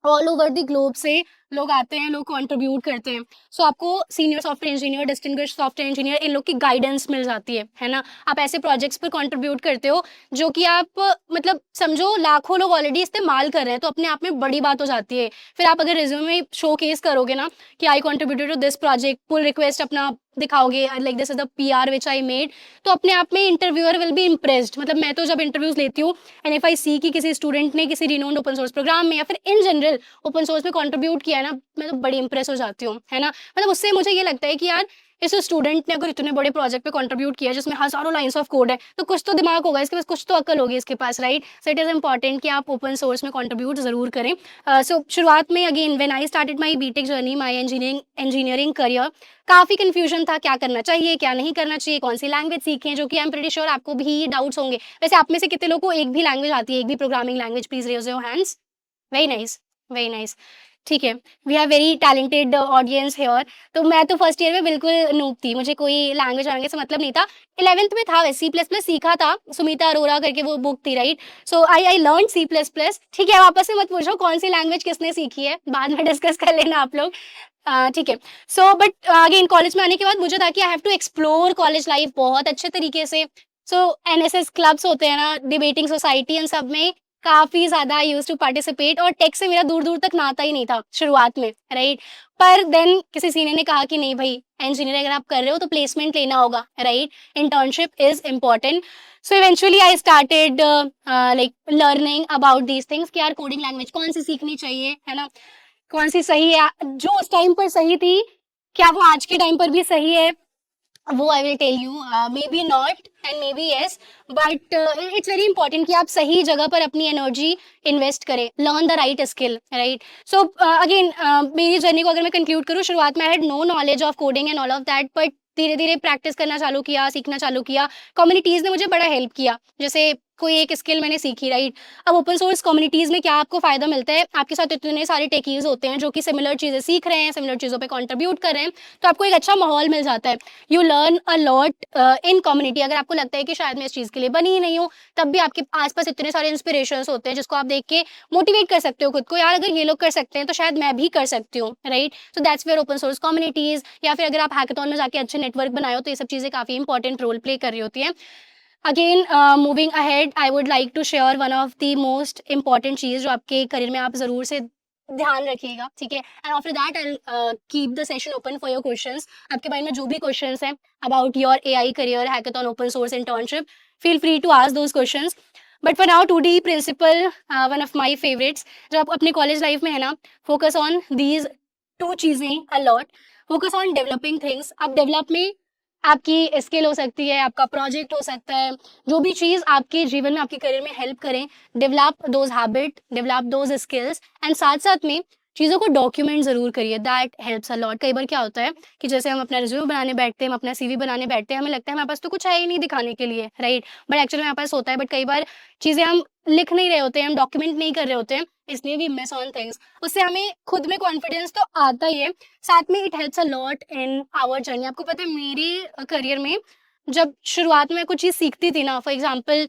ऑल ओवर द ग्लोब से लोग आते हैं, लोग कंट्रीब्यूट करते हैं। सो आपको senior software engineer, distinguished software engineer, इन लोग की गाइडेंस मिल जाती है ना? आप ऐसे प्रोजेक्ट्स पर कंट्रीब्यूट करते हो जो कि आप मतलब समझो लाखों लोग ऑलरेडी इस्तेमाल कर रहे हैं, तो अपने आप में बड़ी बात हो जाती है। फिर आप अगर रिज्यूमे में शो केस करोगे ना कि I contributed to this project, pull request अपना दिखाओगे, like this is the PR which I made, तो अपने आप में इंटरव्यूअर विल बी इम्प्रेस्ड। मतलब मैं तो जब इंटरव्यूज लेती हूँ एंड इफ आई सी कि किसी स्टूडेंट ने किसी रिनोन्ड ओपन सोर्स प्रोग्राम में या फिर इन जनरल ओपन सोर्स में कंट्रीब्यूट किया है है ना, मैं तो बड़ी इंप्रेस हो जाती हूँ, है ना। मतलब उससे मुझे ये लगता है कि यार इस स्टूडेंट ने अगर इतने बड़े प्रोजेक्ट पे कंट्रीब्यूट किया जिसमें हजारों लाइंस ऑफ कोड है, तो कुछ तो दिमाग होगा इसके पास, कुछ तो अक्ल होगी इसके पास, right. So it is important कि आप ओपन सोर्स में कंट्रीब्यूट जरूर करें। सो शुरुआत में again when I started my BTech journey, my engineering career, काफ़ी कन्फ्यूजन था क्या करना चाहिए क्या नहीं करना चाहिए, कौन सी लैंग्वेज सीखें, जो कि आई एम प्रीटी श्योर आपको भी डाउट्स होंगे। वैसे आप में से कितने लोगों को एक भी लैंग्वेज आती है, एक भी programming language? Please raise your hands. Very nice, very nice. ठीक है, we have very talented audience here. तो मैं तो फर्स्ट ईयर में बिल्कुल नूब थी, मुझे कोई लैंग्वेज वैंग्वेज से मतलब नहीं था। 11th में था वैसे सी प्लस प्लस सीखा था, सुमिता अरोरा करके वो बुक थी, right. So I learn C plus plus. ठीक है, वापस से मत पूछो कौन सी लैंग्वेज किसने सीखी है, बाद में डिस्कस कर लेना आप लोग। ठीक है। सो बट अगेन कॉलेज में आने के बाद मुझे था कि I have to explore college life बहुत अच्छे तरीके से। सो एनएसएस क्लब्स होते हैं ना, डिबेटिंग सोसाइटी, इन सब में काफ़ी ज़्यादा आई यूज्ड टू पार्टिसिपेट, और टेक से मेरा दूर-दूर तक नाता ही नहीं था शुरुआत में, राइट। पर देन किसी सीनियर ने कहा कि नहीं भाई, इंजीनियर अगर आप कर रहे हो तो प्लेसमेंट लेना होगा, right. Internship is important. So eventually I started like learning about these things कि यार कोडिंग लैंग्वेज कौन सी सीखनी चाहिए, है ना, कौन सी सही है, जो उस टाइम पर सही थी, क्या वो आज के टाइम पर भी सही है, वो I will tell you. Maybe not and maybe yes, but it's very important कि आप सही जगह पर अपनी एनर्जी इन्वेस्ट करें, learn the right skill, right. So again मेरी जर्नी को अगर मैं कंक्लूड करूँ, शुरुआत में I had no knowledge of coding and all of that, but धीरे धीरे प्रैक्टिस करना चालू किया, सीखना चालू किया। कम्युनिटीज़ ने मुझे बड़ा हेल्प किया, जैसे कोई एक स्किल मैंने सीखी, राइट। अब ओपन सोर्स कम्युनिटीज़ में क्या आपको फ़ायदा मिलता है, आपके साथ इतने सारे टेकीज़ होते हैं जो कि सिमिलर चीज़ें सीख रहे हैं, सिमिलर चीज़ों पे कंट्रीब्यूट कर रहे हैं, तो आपको एक अच्छा माहौल मिल जाता है। You learn a lot in community. अगर आपको लगता है कि शायद मैं इस चीज़ के लिए बनी ही नहीं हूँ, तब भी आपके आस-पास इतने सारे इंस्पिरेशंस होते हैं जिसको आप देख के मोटिवेट कर सकते हो खुद को, यार अगर ये लोग कर सकते हैं तो शायद मैं भी कर सकती हूँ, right. So that's where open source communities, या फिर अगर आप हैकाथॉन में जाके अच्छे नेटवर्क बनाए हो, तो ये सब चीज़ें काफ़ी इंपॉर्टेंट रोल प्ले कर रही होती हैं। Again moving ahead, I would like to share one of the most important चीज़ जो आपके करियर में आप ज़रूर से ध्यान रखिएगा, ठीक है। And after that I keep the session open for your questions. आपके माइंड में जो भी क्वेश्चंस हैं about your AI career, hackathon, open source, internship, feel free to ask those questions. But for now, 2D principle, one of my favourites, जो आप अपने college life में है ना, फोकस ऑन दीज टू चीज़ें a lot. Focus on developing things. आप develop में आपकी स्किल हो सकती है, आपका प्रोजेक्ट हो सकता है, जो भी चीज़ आपके जीवन में, आपके करियर में हेल्प करें, develop those habit, develop those skills, and साथ साथ में चीज़ों को डॉक्यूमेंट ज़रूर करिए, दैट हेल्प्स अ लॉट। कई बार क्या होता है कि जैसे हम अपना रिज्यूमे बनाने बैठते हैं, हम अपना सीवी बनाने बैठते हैं, हमें लगता है हमारे पास तो कुछ है ही नहीं दिखाने के लिए, राइट। बट एक्चुअली हमारे पास होता है, बट कई बार चीज़ें हम लिख नहीं रहे होते हैं, हम डॉक्यूमेंट नहीं कर रहे होते हैं, इसलिए वी मिस ऑन थिंग्स। उससे हमें खुद में कॉन्फिडेंस तो आता ही है, साथ में it helps a lot in our journey. आपको पता है मेरे करियर में जब शुरुआत में कुछ चीज़ सीखती थी ना, फॉर एग्जांपल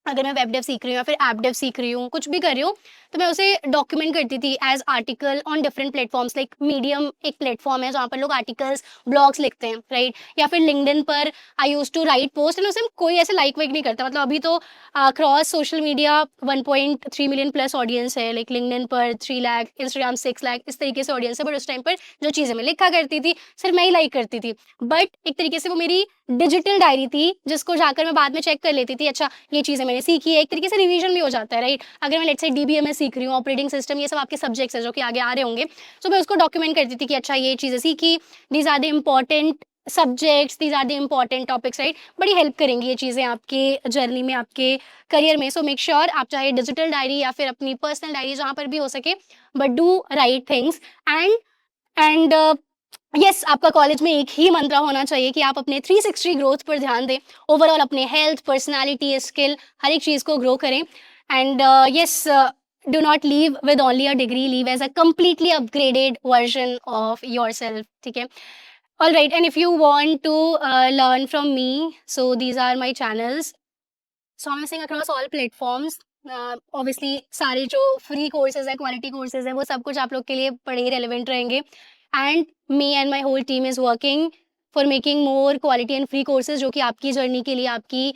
अगर मैं वेब डेव सीख रही हूँ या फिर ऐप डेव सीख रही हूँ, कुछ भी कर रही हूँ, तो मैं उसे डॉक्यूमेंट करती थी as article on different platforms. Like Medium एक प्लेटफॉर्म है जहाँ पर लोग आर्टिकल्स, ब्लॉग्स लिखते हैं, राइट। या फिर लिंक्डइन पर I use to write post, and उसे कोई ऐसे लाइक वाइक नहीं करता। मतलब अभी तो cross social media 1.3 million plus audience है, लाइक लिंक्डइन पर 3 लाख, इंस्टाग्राम 6 लाख, इस तरीके से ऑडियंस है। बट उस टाइम पर जो चीज़ें मैं लिखा करती थी सिर्फ मैं ही लाइक करती थी, बट एक तरीके से वो मेरी डिजिटल डायरी थी जिसको जाकर मैं बाद में चेक कर लेती थी, अच्छा ये चीज़ें मैंने सीखी है, एक तरीके से रिवीजन भी हो जाता है, राइट। अगर मैं लेट्स से डीबीएमएस सीख रही हूँ, ऑपरेटिंग सिस्टम, ये सब आपके सब्जेक्ट्स हैं जो कि आगे आ रहे होंगे, तो मैं उसको डॉक्यूमेंट करती थी कि अच्छा ये चीज़ें सीखी, these are the important subjects, these are the important topics, right. बड़ी हेल्प करेंगी ये चीज़ें आपके जर्नी में, आपके करियर में। सो मेक श्योर आप चाहे डिजिटल डायरी या फिर अपनी पर्सनल डायरी, जहाँ पर भी हो सके, but do right things. And yes, आपका कॉलेज में एक ही मंत्र होना चाहिए कि आप अपने 360 ग्रोथ पर ध्यान दें, ओवरऑल अपने हेल्थ, पर्सनालिटी, स्किल, हर एक चीज़ को ग्रो करें। And yes, do not leave with only a degree, leave as a completely upgraded version of your self, ठीक है। All right, and if you want to learn from me, so these are my channels. So I am missing across all platforms. Obviously सारे जो free courses है, quality courses है, वो सब कुछ आप लोग के लिए बड़े ही रेलिवेंट रहेंगे। And me and my whole team is working for making more quality and free courses, जो कि आपकी जर्नी के लिए, आपकी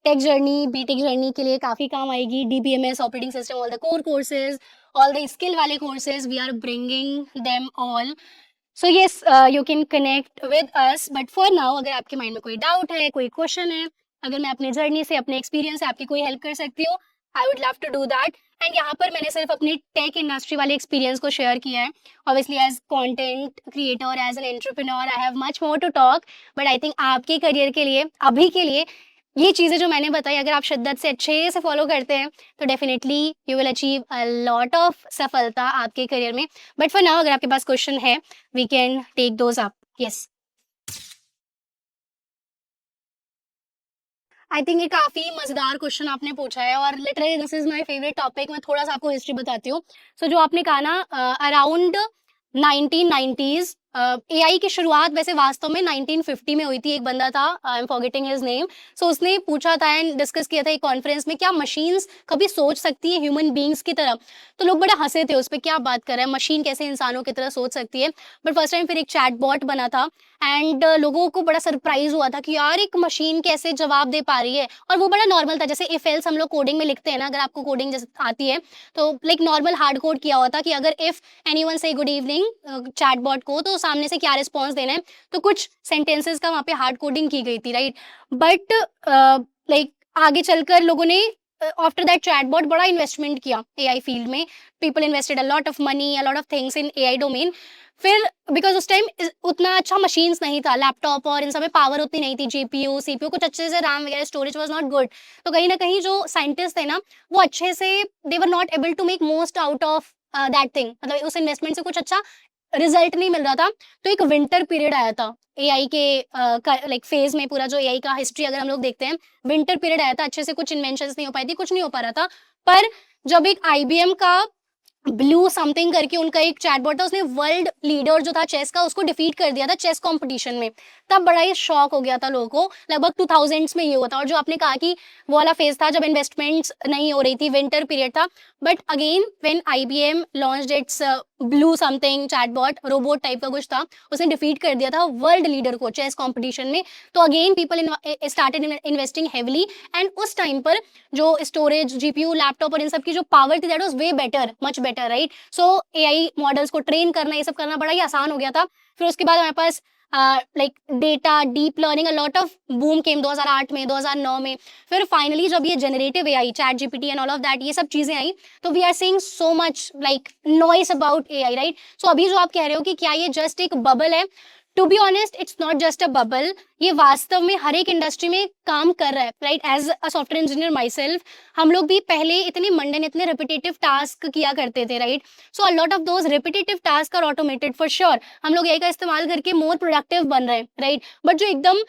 टेक जर्नी, बीटेक जर्नी के लिए काफ़ी काम आएगी। DBMS, operating system, all the core courses, all the skill वाले courses, we are bringing them all. So yes, you can connect with us, but for now अगर आपके माइंड में कोई डाउट है, कोई क्वेश्चन है, अगर मैं अपने जर्नी से, अपने एक्सपीरियंस से आपकी कोई हेल्प कर सकती हूँ, I would love to do that. And यहाँ पर मैंने सिर्फ अपनी टेक इंडस्ट्री वाले एक्सपीरियंस को शेयर किया है। Obviously as content creator, as an entrepreneur, I have much more to talk, but I think आपके करियर के लिए, अभी के लिए, ये चीज़ें जो मैंने बताई अगर आप शिद्दत से अच्छे से फॉलो करते हैं तो definitely you will achieve a lot of सफलता आपके करियर में। बट फॉर नाउ अगर आपके पास क्वेश्चन है, we can take those up. Yes, I think ये काफ़ी मज़ेदार क्वेश्चन आपने पूछा है और literally this is my favourite topic. मैं थोड़ा सा आपको हिस्ट्री बताती हूँ। सो जो आपने कहा ना, अराउंड 1990s एआई की शुरुआत वैसे वास्तव में 1950 में हुई थी। एक बंदा था, I am forgetting his name, so उसने पूछा था एंड डिस्कस किया था एक कॉन्फ्रेंस में, क्या मशीन्स कभी सोच सकती है ह्यूमन बींग्स की तरह? तो लोग बड़े हंसे थे उस पर, क्या बात कर रहा है, मशीन कैसे इंसानों की तरह सोच सकती है? बट फर्स्ट टाइम फिर एक चैट बॉट बना था एंड लोगों को बड़ा सरप्राइज हुआ था कि यार एक मशीन कैसे जवाब दे पा रही है। और वो बड़ा नॉर्मल था, जैसे इफ एल्स हम लोग कोडिंग में लिखते हैं ना, अगर आपको कोडिंग जैसे आती है तो लाइक नॉर्मल हार्ड कोड किया हुआ था कि अगर इफ एनीवन से गुड इवनिंग चैट बॉट को, तो सामने से क्या रिस्पॉन्स देना है, तो कुछ सेंटेंसेस का वहाँ पे हार्ड कोडिंग की गई थी, राइट? बट लाइक आगे चलकर लोगों ने आफ्टर दैट चैटबॉट बड़ा इन्वेस्टमेंट किया एआई फील्ड में। People invested a lot of money, a lot of things in AI domain. फिर बिकॉज उस टाइम उतना अच्छा मशीन्स नहीं था, लैपटॉप और इन सब में पावर उतनी नहीं थी, जीपीयू सीपीयू कुछ अच्छे से, रैम वगैरह स्टोरेज वाज नॉट गुड। तो कहीं ना कहीं जो साइंटिस्ट थे ना, वो अच्छे से they were not able to make most out of that thing, मतलब उस इन्वेस्टमेंट से कुछ अच्छा रिजल्ट नहीं मिल रहा था। तो एक विंटर पीरियड आया था एआई के लाइक फेज में। पूरा जो एआई का हिस्ट्री अगर हम लोग देखते हैं, विंटर पीरियड आया था, अच्छे से कुछ इन्वेंशंस नहीं हो पाई थी, कुछ नहीं हो पा रहा था। पर जब एक आईबीएम का ब्लू समथिंग करके उनका एक चैटबॉट था, उसने वर्ल्ड लीडर जो था चेस का, उसको डिफीट कर दिया था चेस कंपटीशन में। तब बड़ा ही शॉक हो गया था लोगों को। लगभग 2000s में ये हुआ था। और जो आपने कहा कि वो वाला फेज था जब इन्वेस्टमेंट्स नहीं हो रही थी, विंटर पीरियड था। But again when IBM launched it's blue something chatbot, robot type का कुछ था, उसने डिफीट कर दिया था वर्ल्ड लीडर को चेस कॉम्पिटिशन में। तो again people started investing heavily. And उस टाइम पर जो स्टोरेज, जीपीयू, लैपटॉप और इन सब की जो पावर थी, that was way better, much better, right? So AI models को ट्रेन करना, ये सब करना बड़ा ही आसान हो गया था। फिर उसके बाद हमारे पास like data, deep learning, a lot of boom came 2008 में, 2009 में। फिर फाइनली जब ये generative AI, chat GPT and all of that, ये सब चीजें आई, तो we are seeing so much like noise about AI, right? So अभी जो आप कह रहे हो कि क्या ये जस्ट एक बबल है, to be honest it's not just a bubble. ये वास्तव में हर एक इंडस्ट्री में काम कर रहा है, right? As a software engineer my self, हम लोग भी पहले इतने मंडन, इतने रिपीटेटिव टास्क किया करते थे, right? So a lot of those repetitive task are automated for sure. हम लोग एआई का इस्तेमाल करके मोर प्रोडक्टिव बन रहे हैं, राइट? बट जो एकदम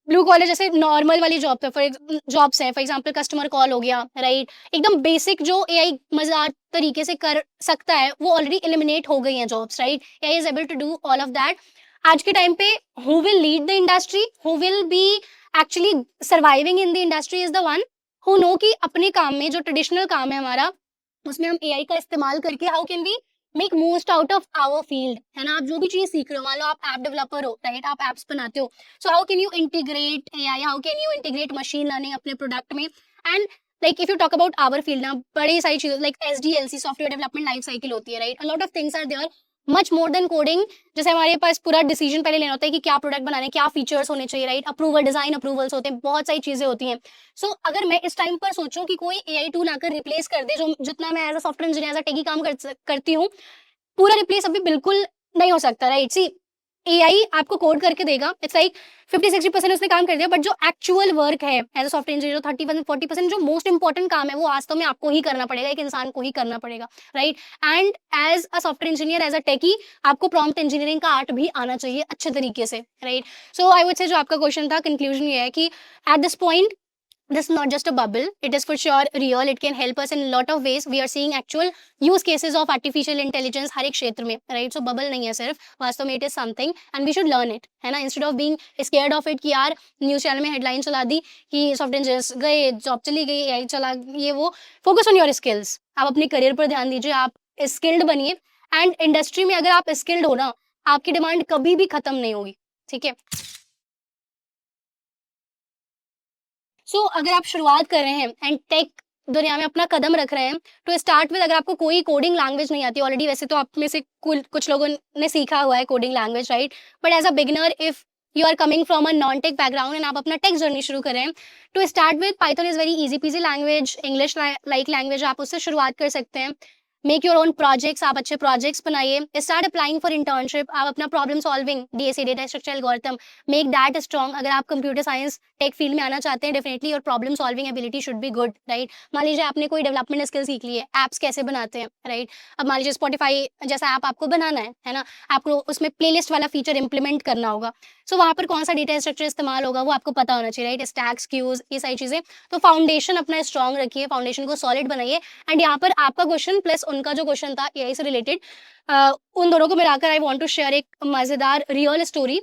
ब्लू कॉलर जैसे नॉर्मल वाली जॉब पे जॉब्स हैं, फॉर एग्जांपल कस्टमर कॉल हो गया, राइट? एकदम बेसिक जो एआई मजेदार तरीके से कर सकता है, वो ऑलरेडी एलिमिनेट हो गई हैं jobs, right? AI is able to do all of that. आज के टाइम पे who will lead the industry, who will be actually surviving in the industry is the one who know कि अपने काम में जो ट्रेडिशनल काम है हमारा, उसमें हम एआई का इस्तेमाल करके how can we make most out of our field, है ना? आप जो भी चीज सीख रहे हो, मान लो आप ऐप डेवलपर हो, राइट? आप एप्स बनाते हो, so how can you integrate AI, how can you integrate machine learning अपने प्रोडक्ट में? And like if you talk about our field ना, बड़ी सारी चीजें like SDLC, software development life cycle होती है, right? A lot of things are there, much more than coding. जैसे हमारे पास पूरा डिसीजन पहले लेना होता है कि क्या प्रोडक्ट बनाने, क्या फीचर्स होने चाहिए, राइट? अप्रूवल, डिजाइन अप्रूवल्स होते हैं, बहुत सारी चीजें होती हैं। सो अगर मैं इस टाइम पर सोचूं कि कोई एआई टूल आकर रिप्लेस कर दे जो जितना मैं as a software engineer, as a techie काम करती हूँ, पूरा रिप्लेस अभी बिल्कुल नहीं हो सकता, राइट? सी, एआई आपको कोड करके देगा, इट्स लाइक 50-60% उसने काम कर दिया, बट जो एक्चुअल वर्क है एज अ सॉफ्टवेयर इंजीनियर, 30%-40% जो मोस्ट इंपॉर्टेंट काम है, वो वास्तव में आपको ही करना पड़ेगा, एक इंसान को ही करना पड़ेगा, right? And as a software engineer, as a techie, आपको प्रॉम्प्ट इंजीनियरिंग का आर्ट भी आना चाहिए अच्छे तरीके से, right? So I would say जो आपका क्वेश्चन था, कंक्लूजन ये है कि at this point this is not just a bubble, it is for sure real. It can help us in a lot of ways. We are seeing actual use cases of artificial intelligence हर एक क्षेत्र में, right? So bubble नहीं है सिर्फ, वास्तव में it is something and we should learn it, है ना? Instead of being scared of it कि यार न्यूज़ चैनल में हेडलाइन चला दी कि सॉफ्टवेयर इंजीनियर्स गए, जॉब चली गई, एआई चला, ये वो। फोकस ऑन योर स्किल्स, आप अपने करियर पर ध्यान दीजिए, आप स्किल्ड बनिए। एंड इंडस्ट्री में अगर आप स्किल्ड हो ना, आपकी डिमांड कभी भी खत्म नहीं होगी, ठीक है? सो अगर आप शुरुआत कर रहे हैं एंड टेक दुनिया में अपना कदम रख रहे हैं, तो स्टार्ट विद, अगर आपको कोई कोडिंग लैंग्वेज नहीं आती ऑलरेडी, वैसे तो आप में से कुछ लोगों ने सीखा हुआ है coding language, right? But as a beginner, if you are coming from a non tech background and आप अपना टेक जर्नी शुरू कर रहे हैं, to start with Python is very easy peasy language, English like language, आप उससे शुरुआत कर सकते हैं। मेक योर ओन प्रोजेक्ट्स, आप अच्छे प्रोजेक्ट्स बनाइए, स्टार्ट अप्लाइंग फॉर इंटर्नशिप, आप अपना problem solving, DSA data structure algorithm, make that strong. अगर आप कंप्यूटर साइंस टेक फील्ड में आना चाहते हैं, definitely your problem solving ability should be good, right. मान लीजिए आपने कोई डेवलपमेंट स्किल सीख ली है, एप्स कैसे बनाते हैं, राइट। अब मान लीजिए स्पॉटिफाई जैसा ऐप आपको बनाना है ना, आपको उसमें प्लेलिस्ट वाला फीचर इंप्लीमेंट करना होगा। सो वहाँ पर कौन सा डेटा स्ट्रक्चर इस्तेमाल होगा वो आपको पता होना चाहिए, राइट। स्टैक्स, क्यूज, ये सारी चीज़ें। तो फाउंडेशन अपना स्ट्रॉन्ग रखिए, फाउंडेशन को सॉलिड बनाइए। एंड यहाँ पर आपका क्वेश्चन प्लस उनका जो क्वेश्चन था एआई से रिलेटेड, उन दोनों को मिलाकर आई वांट टू शेयर एक मजेदार रियल स्टोरी।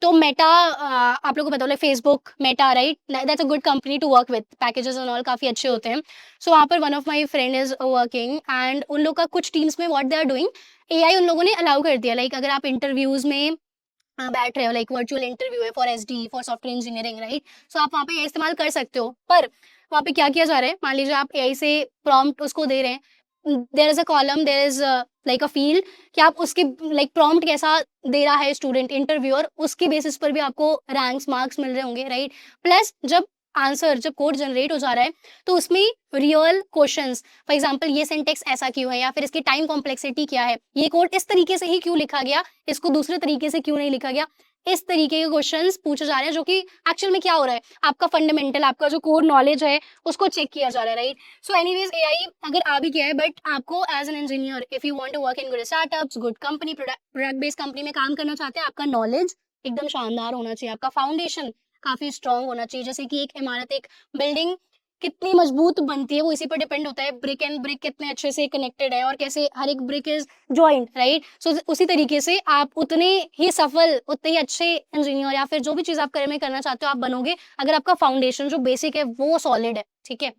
तो मेटा, आप लोगों को पता होगा, Facebook, Meta, right, that's a good company to work with, packages and all काफ़ी अच्छे होते हैं। सो वहाँ पर one of my friend is working and उन लोग का कुछ टीम्स में what they are doing, AI उन लोगों ने अलाउ कर दिया। लाइक अगर आप इंटरव्यूज में बैठ रहे हो, लाइक वर्चुअल इंटरव्यू है for SD, for software engineering, right. So आप वहाँ पे एआई इस्तेमाल कर सकते हो, पर वहाँ पे क्या किया जा रहा है, मान लीजिए आप एआई से प्रॉम्प्ट उसको दे रहे हैं, there is a column, there is like a field कि आप उसके लाइक प्रॉम्प्ट कैसा दे रहा है स्टूडेंट इंटरव्यूअर, उसके बेसिस पर भी आपको रैंक्स मार्क्स मिल रहे होंगे, राइट। प्लस जब आंसर, जब कोड जनरेट हो जा रहा है तो उसमें रियल क्वेश्चंस, फॉर एग्जांपल ये सिंटेक्स ऐसा क्यों है, या फिर इसकी टाइम कॉम्प्लेक्सिटी क्या है, ये कोड इस तरीके से ही क्यों लिखा गया, इसको दूसरे तरीके से क्यों नहीं लिखा गया, इस तरीके के क्वेश्चंस पूछे जा रहे हैं, जो कि एक्चुअल में क्या हो रहा है, आपका फंडामेंटल, आपका जो कोर नॉलेज है उसको चेक किया जा रहा है, राइट। सो एनीवेज एआई अगर आ भी गया है, बट आपको as an engineer if you want to work in good startups, good company, product based company में काम करना चाहते हैं, आपका नॉलेज एकदम शानदार होना चाहिए, आपका फाउंडेशन काफी स्ट्रांग होना चाहिए। जैसे कि एक इमारत, एक बिल्डिंग कितनी मजबूत बनती है वो इसी पर डिपेंड होता है, ब्रिक एंड ब्रिक कितने अच्छे से कनेक्टेड है और कैसे हर एक ब्रिक इज जॉइंट, राइट। सो उसी तरीके से आप उतने ही सफल, उतने ही अच्छे इंजीनियर या फिर जो भी चीज आप करियर में करना चाहते हो आप बनोगे, अगर आपका फाउंडेशन जो बेसिक है वो सॉलिड है, ठीक है।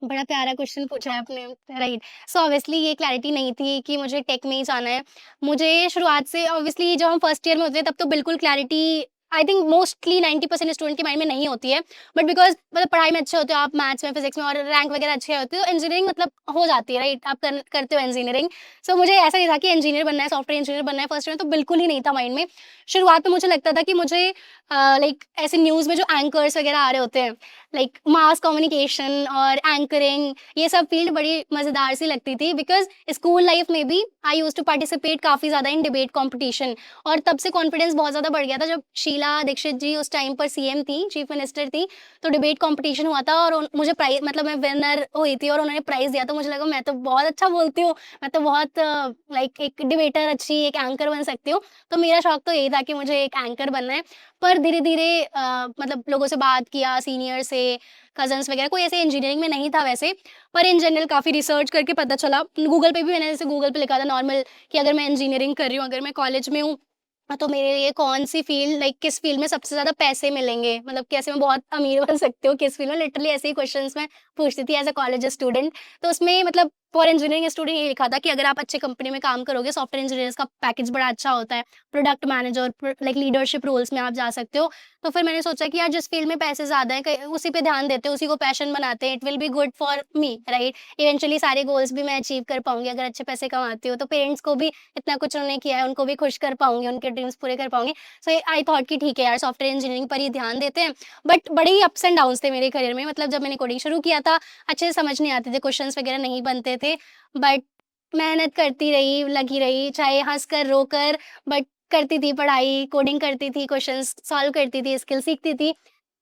बड़ा प्यारा क्वेश्चन पूछा है आपने, राइट। सो ऑब्वियसली ये क्लैरिटी नहीं थी कि मुझे टेक में ही जाना है। मुझे शुरुआत से ऑब्वियसली जब हम फर्स्ट ईयर में होते हैं तब तो बिल्कुल clarity I think mostly 90% student के माइंड में नहीं होती है। बट बिकॉज मतलब पढ़ाई में अच्छे होते हो आप, मैथ्स में, फिजिक्स में और रैंक वगैरह अच्छे होते हो, तो इंजीनियरिंग मतलब हो जाती है, राइट। आप करते हो इंजीनियरिंग। सो मुझे ऐसा नहीं था कि इंजीनियर बनना है, सॉफ्टवेयर इंजीनियर बनना है, फर्स्ट ईयर में तो बिल्कुल ही नहीं था माइंड में। शुरुआत में मुझे लगता था कि मुझे लाइक ऐसे न्यूज़ में जो एंकर्स वगैरह आ रहे होते हैं, लाइक मास कम्युनिकेशन और एंकरिंग, ये सब फील्ड बड़ी मज़ेदार सी लगती थी। बिकॉज स्कूल लाइफ में भी आई यूज टू पार्टिसिपेट काफ़ी ज़्यादा इन डिबेट कंपटीशन, और तब से कॉन्फिडेंस बहुत ज़्यादा बढ़ गया था। जब शीला दीक्षित जी उस टाइम पर सीएम थी, चीफ मिनिस्टर थी, तो डिबेट कंपटीशन हुआ था और मुझे प्राइज, मतलब मैं विनर हुई थी और उन्होंने प्राइज़ दिया, तो मुझे लगा मैं तो बहुत अच्छा बोलती हूँ, मैं तो बहुत लाइक एक डिबेटर, अच्छी एक एंकर बन सकती हूँ। तो मेरा शौक तो यही था कि मुझे एक एंकर बनना है। पर धीरे-धीरे मतलब लोगों से बात किया, सीनियर से, कज़न्स वगैरह, कोई ऐसे इंजीनियरिंग में नहीं था वैसे, पर इन जनरल काफ़ी रिसर्च करके पता चला। गूगल पे भी मैंने जैसे गूगल पे लिखा था नॉर्मल कि अगर मैं इंजीनियरिंग कर रही हूँ, अगर मैं कॉलेज में हूँ, तो मेरे लिए कौन-सी फ़ील्ड, लाइक किस फ़ील्ड में सबसे ज़्यादा पैसे मिलेंगे? मतलब कैसे मैं बहुत अमीर बन सकती हूँ, किस फ़ील्ड में? लिटरली ऐसे ही क्वेश्चन्स मैं पूछती थी एज़ अ कॉलेज स्टूडेंट। तो उसमें मतलब फॉर इंजीनियरिंग स्टूडेंट ये लिखा था कि अगर आप अच्छी कंपनी में काम करोगे, सॉफ्टवेयर इंजीनियर्स का पैकेज बड़ा अच्छा होता है, product manager, like leadership roles में आप जा सकते हो। तो फिर मैंने सोचा कि यार जिस फ़ील्ड में पैसे ज़्यादा हैं, कहीं उसी पे ध्यान देते हैं, उसी को पैशन बनाते हैं, it will be good for me, right? Eventually सारे गोल्स भी मैं अचीव कर पाऊँगी अगर अच्छे पैसे कमाती हूँ, तो पेरेंट्स को भी इतना कुछ उन्होंने किया है, उनको भी खुश कर पाऊँगी, उनके ड्रीम्स पूरे कर पाऊँगी। सो आई थॉट कि ठीक है यार, सॉफ्टवेयर इंजीनियरिंग पर ही ध्यान देते हैं। बट बड़े ही अप्स एंड डाउन्स थे मेरे करियर में, मतलब जब मैंने कोडिंग शुरू किया था, अच्छे से समझ नहीं आते थे, क्वेश्चंस वगैरह नहीं बनते थे, बट मेहनत करती रही, लगी रही, चाहे हँस-कर, रो-कर, बट करती थी पढ़ाई, कोडिंग करती थी, क्वेश्चंस सॉल्व करती थी, स्किल सीखती थी।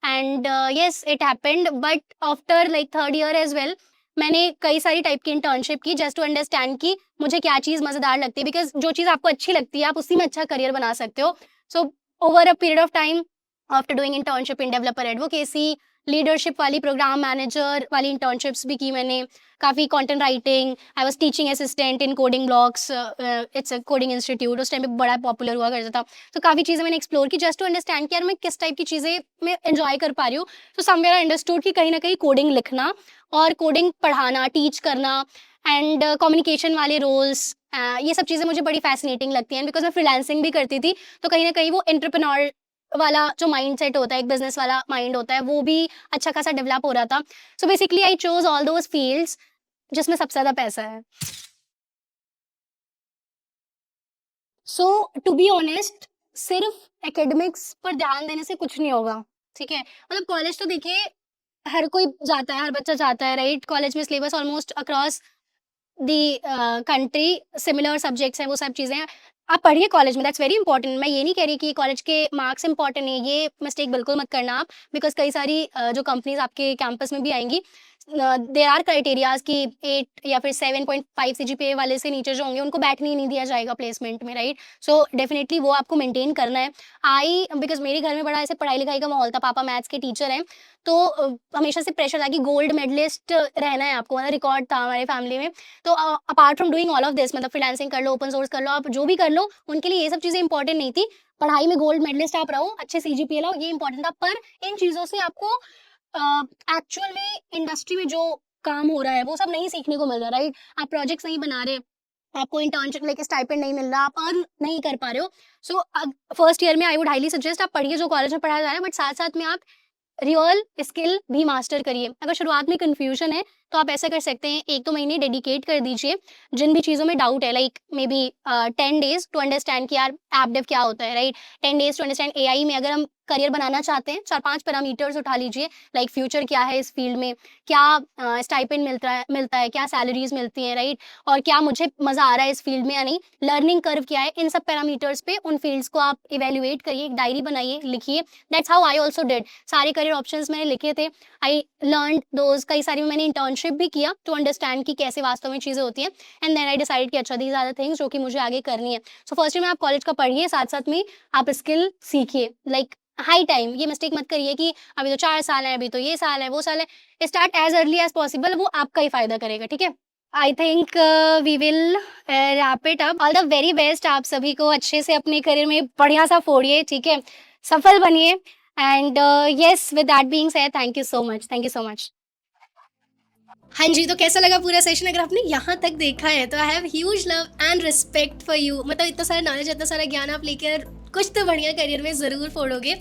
And yes it happened, but after like third year as well मैंने कई सारी टाइप की इंटर्नशिप की जस्ट टू अंडरस्टैंड कि मुझे क्या चीज़ मज़ेदार लगती है, बिकॉज़ जो चीज़ आपको अच्छी लगती है, आप उसी में अच्छा करियर बना सकते हो। So over a period of time, after doing internship in developer advocacy, leadership वाली, प्रोग्राम मैनेजर वाली इंटर्नशिप्स भी की मैंने, काफ़ी content writing, I was teaching assistant in coding blocks, it's a coding institute, उस टाइम पे बड़ा पॉपुलर हुआ करता था। तो काफ़ी चीज़ें मैंने एक्सप्लोर की जस्ट टू अंडरस्टैंड कि यार मैं किस टाइप की चीज़ें मैं एन्जॉय कर पा रही हूँ। तो समवेयर आई अंडरस्टूड कि कहीं न कहीं कोडिंग लिखना और कोडिंग पढ़ाना, टीच करना एंड कम्युनिकेशन वाले रोल्स, ये सब चीज़ें मुझे बड़ी फ़ैसिनेटिंग लगती हैं, बिकॉज़ मैं फ्रीलांसिंग भी करती थी, तो कहीं न कहीं वो एंटरप्रेन्योर वाला जो माइंडसेट होता है, एक बिज़नेस वाला माइंड होता है, वो भी अच्छा खासा डेवलप हो रहा था। So basically I chose all those fields जिसमें सबसे ज़्यादा पैसा है। सो टू बी ऑनेस्ट, सिर्फ एकेडमिक्स पर ध्यान देने से कुछ नहीं होगा, ठीक है। मतलब कॉलेज तो देखिए हर कोई जाता है, हर बच्चा जाता है, राइट। कॉलेज में syllabus almost across the country similar subjects हैं, वो सब चीज़ें हैं। आप पढ़िए कॉलेज में, दैट्स वेरी इंपॉर्टेंट। मैं ये नहीं कह रही कि कॉलेज के मार्क्स इंपॉर्टेंट है, ये मिस्टेक बिल्कुल मत करना आप, बिकॉज कई सारी जो कंपनीज आपके कैंपस में भी आएंगी, देर आर क्राइटेरियाज कि 8 या फिर 7.5 CGPA वाले से नीचे जो होंगे उनको बैठने ही नहीं दिया जाएगा प्लेसमेंट में, राइट। सो डेफिनेटली वो आपको मेंटेन करना है। बिकॉज मेरे घर में बड़ा ऐसे पढ़ाई लिखाई का माहौल था, पापा मैथ्स के टीचर हैं, तो हमेशा से प्रेशर था कि गोल्ड मेडलिस्ट रहना है आपको, मतलब रिकॉर्ड था हमारे फैमिली में। तो apart from doing all of this, मतलब फ्रीलांसिंग कर लो, ओपन सोर्स कर लो, आप जो भी कर लो, उनके लिए ये सब चीज़ें इंपॉर्टेंट नहीं थी। पढ़ाई में गोल्ड मेडलिस्ट आप रहो, अच्छे CGPA लाओ, ये इंपॉर्टेंट था। पर इन चीज़ों से आपको एक्चुअल में इंडस्ट्री में जो काम हो रहा है वो सब नहीं सीखने को मिल रहा, राइट। आप प्रोजेक्ट्स नहीं बना रहे, आपको इंटर्नशिप लेके स्टाइपेंड नहीं मिल रहा, आप अर्न नहीं कर पा रहे हो। सो फर्स्ट ईयर में आई वुड हाईली सजेस्ट आप पढ़िए जो कॉलेज में पढ़ाया जा रहा है, बट साथ साथ में आप रियल स्किल भी मास्टर करिए। अगर शुरुआत में कन्फ्यूजन है तो आप ऐसा कर सकते हैं, 1-2 महीने डेडिकेट कर दीजिए जिन भी चीज़ों में डाउट है, like maybe 10 days to understand कि यार ऐप डेव क्या होता है, right. 10 days to understand AI में। अगर हम करियर बनाना चाहते हैं, 4-5 पैरामीटर्स उठा लीजिए, लाइक फ्यूचर क्या है इस फील्ड में, क्या स्टाइपेंड मिलता है, क्या सैलरीज मिलती हैं, राइट, और क्या मुझे मज़ा आ रहा है इस फील्ड में या नहीं, लर्निंग कर्व क्या है, इन सब पैरामीटर्स पे उन फील्ड्स को आप इवेल्युएट करिए, एक डायरी बनाइए, लिखिए। That's how I also did. सारे करियर ऑप्शंस मैंने लिखे थे, आई लर्न दोज। कई सारी मैंने इंटर्नशिप भी किया टू अंडरस्टैंड कि कैसे वास्तव में चीज़ें होती हैं, एंड देन आई डिसाइड कि अच्छा दीज आर द थिंग्स जो कि मुझे आगे करनी है। सो फर्स्ट में आप कॉलेज का पढ़िए, साथ साथ में आप स्किल सीखिए, लाइक हाई टाइम। ये मिस्टेक मत करिए कि अभी तो 4 साल है, अभी तो ये साल है, वो साल है। Start as early as possible, वो आपका ही फायदा करेगा, ठीक है। I think we will wrap it up. All the very best आप सभी को, अच्छे से अपने करियर में बढ़िया सा फोड़िए, ठीक है, सफल बनिए। And yes, with that being said, thank you so much, thank you so much. हाँ जी, तो कैसा लगा पूरा सेशन? अगर आपने यहाँ तक देखा है तो आई have huge love and respect for you. मतलब इतना सारा नॉलेज, इतना सारा ज्ञान आप लेकर कुछ तो बढ़िया करियर में ज़रूर फोड़ोगे,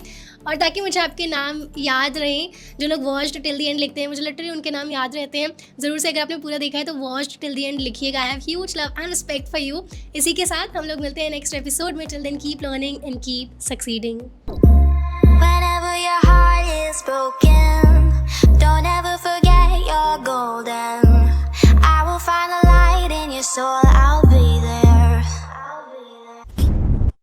और ताकि मुझे आपके नाम याद रहें, जो लोग वॉच्ड टिल दी एंड लिखते हैं, मुझे लिटरली उनके नाम याद रहते हैं। ज़रूर से अगर आपने पूरा देखा है तो वॉच्ड टिल दी एंड लिखिएगा। I have huge love and respect for you. इसी के साथ हम लोग मिलते हैं नेक्स्ट एपिसोड में। Till then keep learning and keep succeeding. Whenever your heart is broken, don't ever